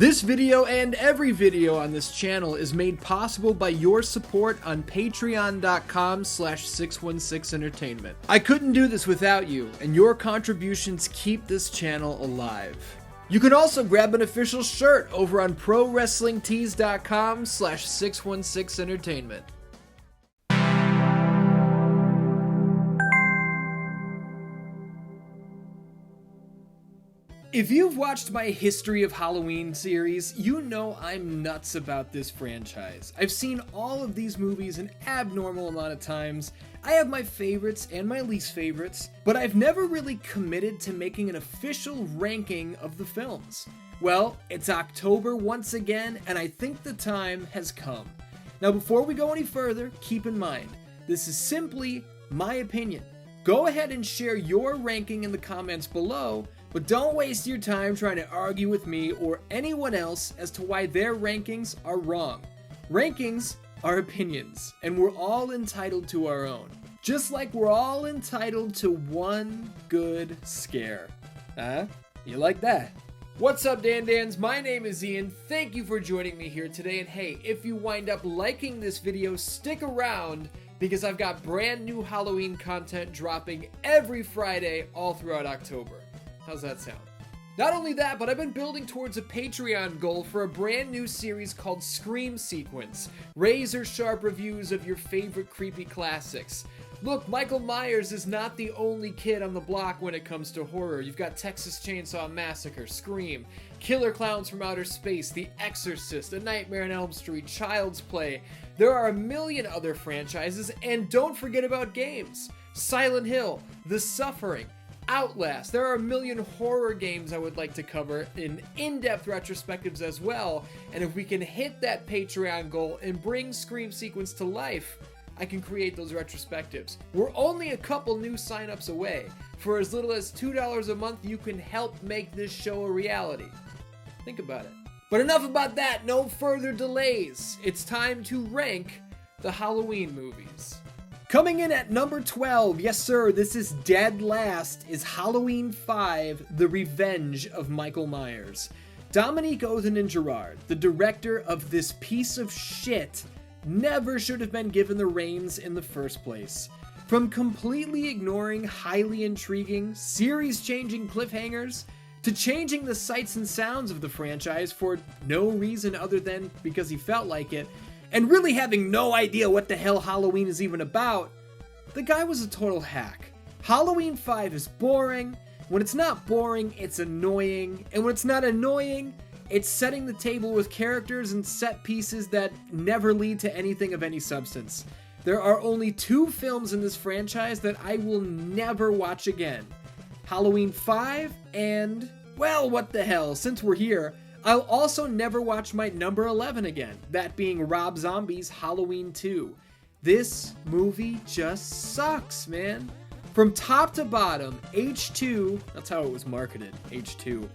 This video and every video on this channel is made possible by your support on patreon.com/616entertainment. I couldn't do this without you, and your contributions keep this channel alive. You can also grab an official shirt over on prowrestlingtees.com/616entertainment. If you've watched my History of Halloween series, you know I'm nuts about this franchise. I've seen all of these movies an abnormal amount of times. I have my favorites and my least favorites, but I've never really committed to making an official ranking of the films. Well, it's October once again, and I think the time has come. Now, before we go any further, keep in mind, this is simply my opinion. Go ahead and share your ranking in the comments below, but don't waste your time trying to argue with me or anyone else as to why their rankings are wrong. Rankings are opinions, and we're all entitled to our own. Just like we're all entitled to one good scare. Huh? You like that? What's up, Dan-Dans? My name is Ian. Thank you for joining me here today, and hey, if you wind up liking this video, stick around because I've got brand new Halloween content dropping every Friday all throughout October. How's that sound? Not only that, but I've been building towards a Patreon goal for a brand new series called Scream Sequence. Razor sharp reviews of your favorite creepy classics. Look, Michael Myers is not the only kid on the block when it comes to horror. You've got Texas Chainsaw Massacre, Scream, Killer Clowns from Outer Space, The Exorcist, A Nightmare on Elm Street, Child's Play. There are a million other franchises, and don't forget about games. Silent Hill, The Suffering, Outlast. There are a million horror games I would like to cover in in-depth retrospectives as well, and if we can hit that Patreon goal and bring Scream Sequence to life, I can create those retrospectives. We're only a couple new signups away. For as little as $2 a month, you can help make this show a reality. Think about it. But enough about that, no further delays. It's time to rank the Halloween movies. Coming in at number 12, yes sir, this is dead last, is Halloween 5, The Revenge of Michael Myers. Dominique Othenin-Girard, the director of this piece of shit, never should have been given the reins in the first place. From completely ignoring highly intriguing, series-changing cliffhangers, to changing the sights and sounds of the franchise for no reason other than because he felt like it, and really having no idea what the hell Halloween is even about, the guy was a total hack. Halloween 5 is boring. When it's not boring, it's annoying. And when it's not annoying, it's setting the table with characters and set pieces that never lead to anything of any substance. There are only 2 films in this franchise that I will never watch again. Halloween 5 and, well, what the hell, since we're here, I'll also never watch my number 11 again, that being Rob Zombie's Halloween 2. This movie just sucks, man. From top to bottom, H2, that's how it was marketed, H2,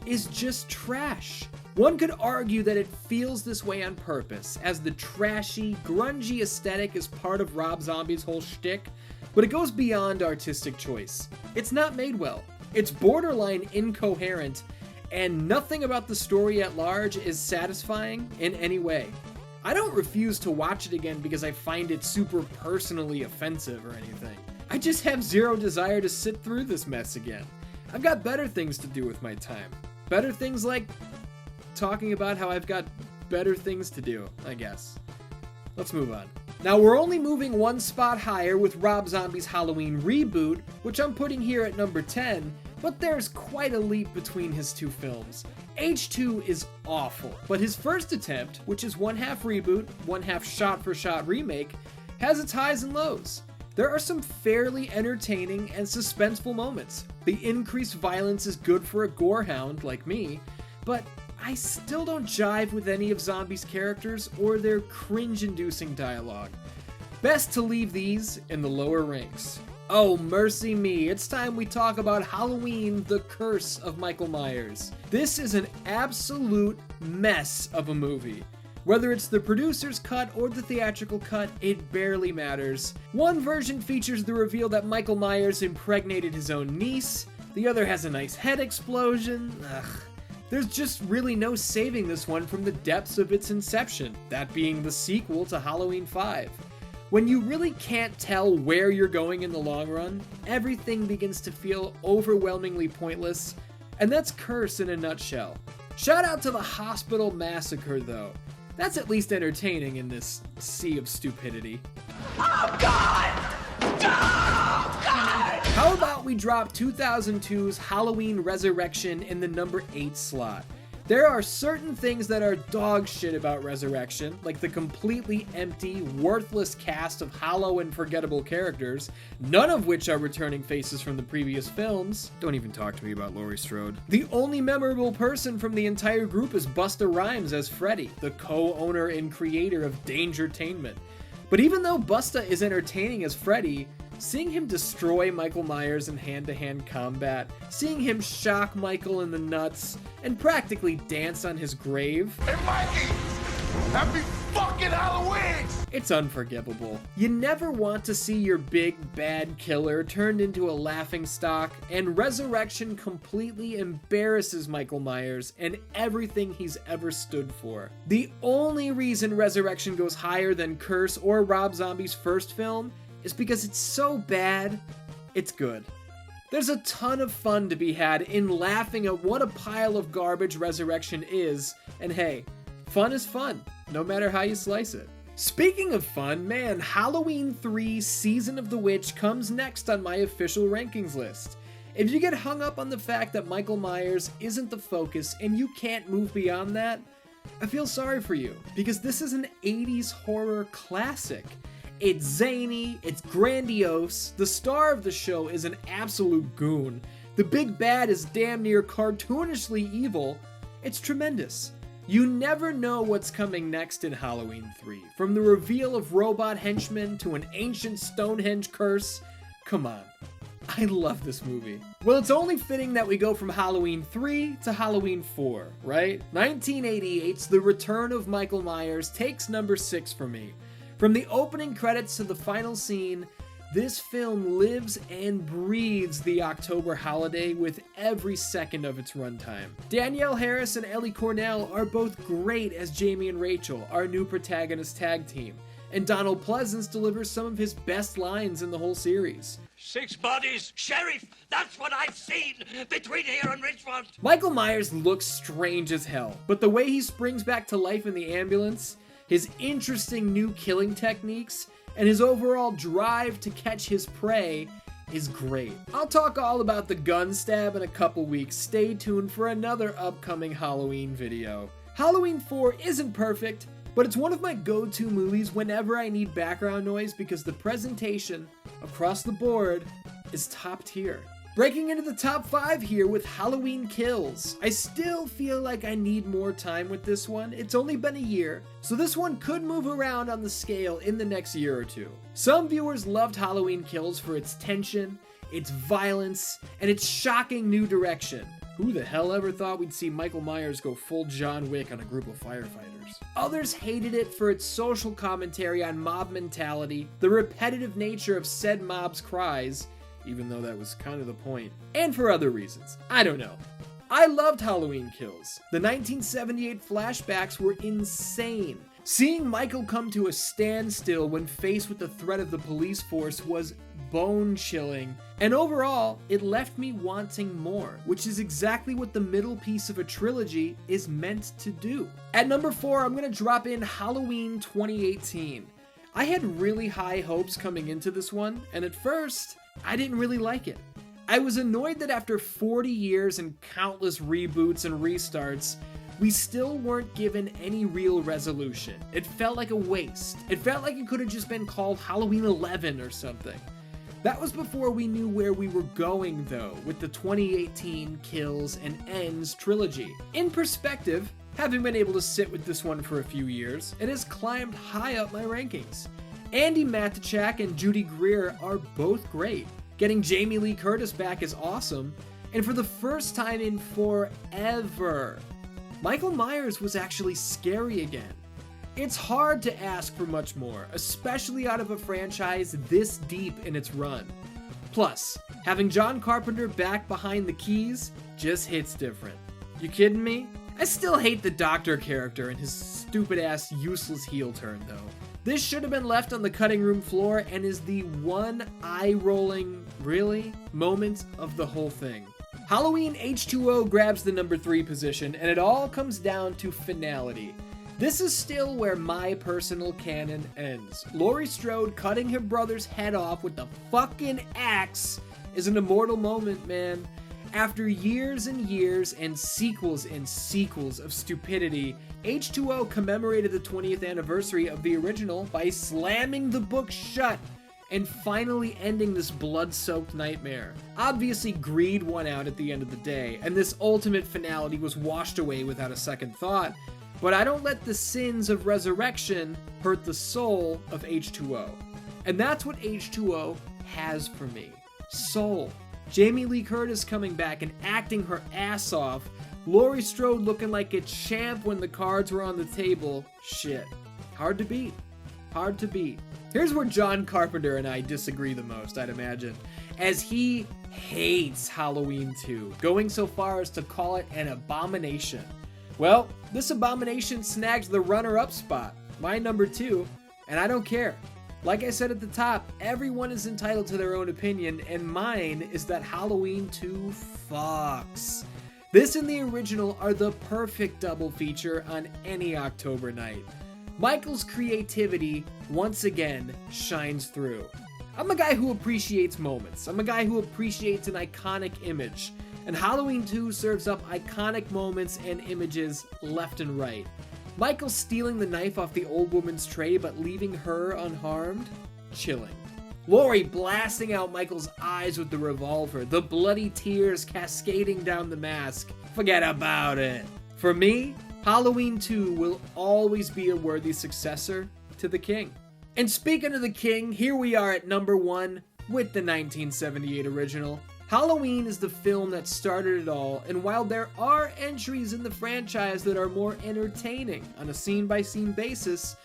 is just trash. One could argue that it feels this way on purpose, as the trashy, grungy aesthetic is part of Rob Zombie's whole shtick, but it goes beyond artistic choice. It's not made well. It's borderline incoherent, and nothing about the story at large is satisfying in any way. I don't refuse to watch it again because I find it super personally offensive or anything. I just have zero desire to sit through this mess again. I've got better things to do with my time. Better things like talking about how I've got better things to do, I guess. Let's move on. Now we're only moving one spot higher with Rob Zombie's Halloween reboot, which I'm putting here at number 10, but there's quite a leap between his 2 films. H2 is awful, but his first attempt, which is one half reboot, one half shot-for-shot remake, has its highs and lows. There are some fairly entertaining and suspenseful moments. The increased violence is good for a gorehound like me, but I still don't jive with any of Zombie's characters or their cringe-inducing dialogue. Best to leave these in the lower ranks. Oh, mercy me, it's time we talk about Halloween, The Curse of Michael Myers. This is an absolute mess of a movie. Whether it's the producer's cut or the theatrical cut, it barely matters. One version features the reveal that Michael Myers impregnated his own niece, the other has a nice head explosion. Ugh. There's just really no saving this one from the depths of its inception, that being the sequel to Halloween 5. When you really can't tell where you're going in the long run, everything begins to feel overwhelmingly pointless, and that's Curse in a nutshell. Shout out to the hospital massacre though. That's at least entertaining in this sea of stupidity. Oh God! Oh God! How about we drop 2002's Halloween Resurrection in the number 8 slot? There are certain things that are dog shit about Resurrection, like the completely empty, worthless cast of hollow and forgettable characters, none of which are returning faces from the previous films. Don't even talk to me about Laurie Strode. The only memorable person from the entire group is Busta Rhymes as Freddy, the co-owner and creator of Dangertainment. But even though Busta is entertaining as Freddy, seeing him destroy Michael Myers in hand-to-hand combat, seeing him shock Michael in the nuts, and practically dance on his grave, Hey Mikey! Happy fucking Halloween! it's unforgivable. You never want to see your big bad killer turned into a laughingstock, and Resurrection completely embarrasses Michael Myers and everything he's ever stood for. The only reason Resurrection goes higher than Curse or Rob Zombie's first film is because it's so bad, it's good. There's a ton of fun to be had in laughing at what a pile of garbage Resurrection is, and hey, fun is fun, no matter how you slice it. Speaking of fun, man, Halloween 3 Season of the Witch comes next on my official rankings list. If you get hung up on the fact that Michael Myers isn't the focus and you can't move beyond that, I feel sorry for you, because this is an 80s horror classic. It's zany, it's grandiose, the star of the show is an absolute goon, the big bad is damn near cartoonishly evil, it's tremendous. You never know what's coming next in Halloween 3, from the reveal of robot henchmen to an ancient Stonehenge curse. Come on, I love this movie. Well, it's only fitting that we go from Halloween 3 to Halloween 4, right? 1988's The Return of Michael Myers takes number 6 for me. From the opening credits to the final scene, this film lives and breathes the October holiday with every second of its runtime. Danielle Harris and Ellie Cornell are both great as Jamie and Rachel, our new protagonist tag team, and Donald Pleasance delivers some of his best lines in the whole series. 6 bodies, Sheriff! That's what I've seen between here and Richmond! Michael Myers looks strange as hell, but the way he springs back to life in the ambulance, his interesting new killing techniques, and his overall drive to catch his prey is great. I'll talk all about the gun stab in a couple weeks. Stay tuned for another upcoming Halloween video. Halloween 4 isn't perfect, but it's one of my go-to movies whenever I need background noise because the presentation across the board is top tier. Breaking into the top 5 here with Halloween Kills. I still feel like I need more time with this one. It's only been a year, so this one could move around on the scale in the next year or two. Some viewers loved Halloween Kills for its tension, its violence, and its shocking new direction. Who the hell ever thought we'd see Michael Myers go full John Wick on a group of firefighters? Others hated it for its social commentary on mob mentality, the repetitive nature of said mob's cries, even though that was kind of the point, and for other reasons. I don't know. I loved Halloween Kills. The 1978 flashbacks were insane. Seeing Michael come to a standstill when faced with the threat of the police force was bone-chilling, and overall, it left me wanting more, which is exactly what the middle piece of a trilogy is meant to do. At number 4, I'm gonna drop in Halloween 2018. I had really high hopes coming into this one, and at first, I didn't really like it. I was annoyed that after 40 years and countless reboots and restarts, we still weren't given any real resolution. It felt like a waste. It felt like it could have just been called Halloween 11 or something. That was before we knew where we were going though, with the 2018 Kills and Ends trilogy. In perspective, having been able to sit with this one for a few years, it has climbed high up my rankings. Andy Matichak and Judy Greer are both great. Getting Jamie Lee Curtis back is awesome, and for the first time in forever, Michael Myers was actually scary again. It's hard to ask for much more, especially out of a franchise this deep in its run. Plus, having John Carpenter back behind the keys just hits different. You kidding me? I still hate the Doctor character and his stupid-ass useless heel turn, though. This should have been left on the cutting room floor and is the one eye-rolling, really, moment of the whole thing. Halloween H2O grabs the number 3 position, and it all comes down to finality. This is still where my personal canon ends. Laurie Strode cutting her brother's head off with the fucking axe is an immortal moment, man. After years and years and sequels of stupidity, H2O commemorated the 20th anniversary of the original by slamming the book shut and finally ending this blood-soaked nightmare. Obviously, greed won out at the end of the day, and this ultimate finality was washed away without a second thought, but I don't let the sins of resurrection hurt the soul of H2O. And that's what H2O has for me. Soul. Jamie Lee Curtis coming back and acting her ass off. Laurie Strode looking like a champ when the cards were on the table. Shit. Hard to beat. Hard to beat. Here's where John Carpenter and I disagree the most, I'd imagine, as he hates Halloween 2, going so far as to call it an abomination. Well, this abomination snagged the runner-up spot, my number 2, and I don't care. Like I said at the top, everyone is entitled to their own opinion, and mine is that Halloween 2 fucks. This and the original are the perfect double feature on any October night. Michael's creativity, once again, shines through. I'm a guy who appreciates moments. I'm a guy who appreciates an iconic image. And Halloween 2 serves up iconic moments and images left and right. Michael stealing the knife off the old woman's tray but leaving her unharmed? Chilling. Laurie blasting out Michael's eyes with the revolver, the bloody tears cascading down the mask. Forget about it. For me, Halloween 2 will always be a worthy successor to The King. And speaking of The King, here we are at number 1 with the 1978 original. Halloween is the film that started it all, and while there are entries in the franchise that are more entertaining on a scene-by-scene basis,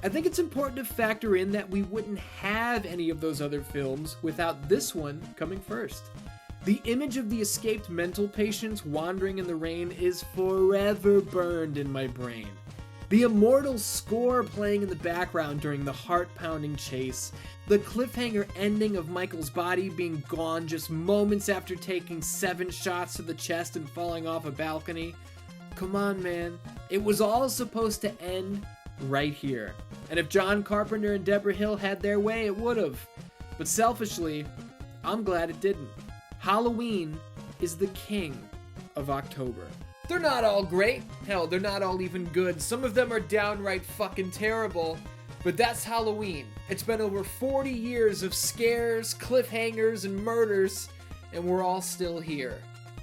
I think it's important to factor in that we wouldn't have any of those other films without this one coming first. The image of the escaped mental patients wandering in the rain is forever burned in my brain. The immortal score playing in the background during the heart-pounding chase, the cliffhanger ending of Michael's body being gone just moments after taking 7 shots to the chest and falling off a balcony. Come on, man. It was all supposed to end right here. And if John Carpenter and Deborah Hill had their way, it would've. But selfishly, I'm glad it didn't. Halloween is the king of October. They're not all great. Hell, they're not all even good. Some of them are downright fucking terrible. But that's Halloween. It's been over 40 years of scares, cliffhangers, and murders, and we're all still here.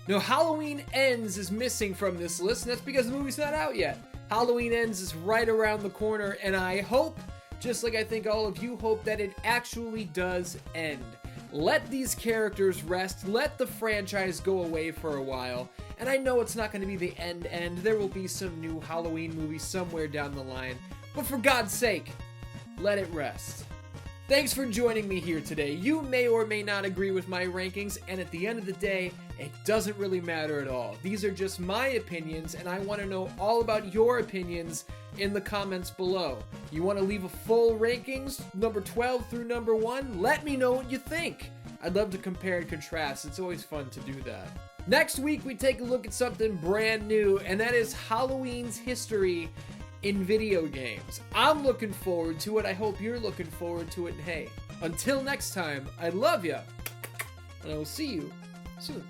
Now, Halloween Ends is missing from this list, and that's because the movie's not out yet. Halloween Ends is right around the corner, and I hope, just like I think all of you hope, that it actually does end. Let these characters rest, let the franchise go away for a while, and I know it's not going to be the end. There will be some new Halloween movie somewhere down the line, but for God's sake, let it rest. Thanks for joining me here today. You may or may not agree with my rankings, and at the end of the day, it doesn't really matter at all. These are just my opinions, and I want to know all about your opinions in the comments below. You want to leave a full rankings, number 12 through number 1? Let me know what you think. I'd love to compare and contrast. It's always fun to do that. Next week, we take a look at something brand new, and that is Halloween's history in video games. I'm looking forward to it. I hope you're looking forward to it. And hey, until next time, I love ya, and I will see you soon.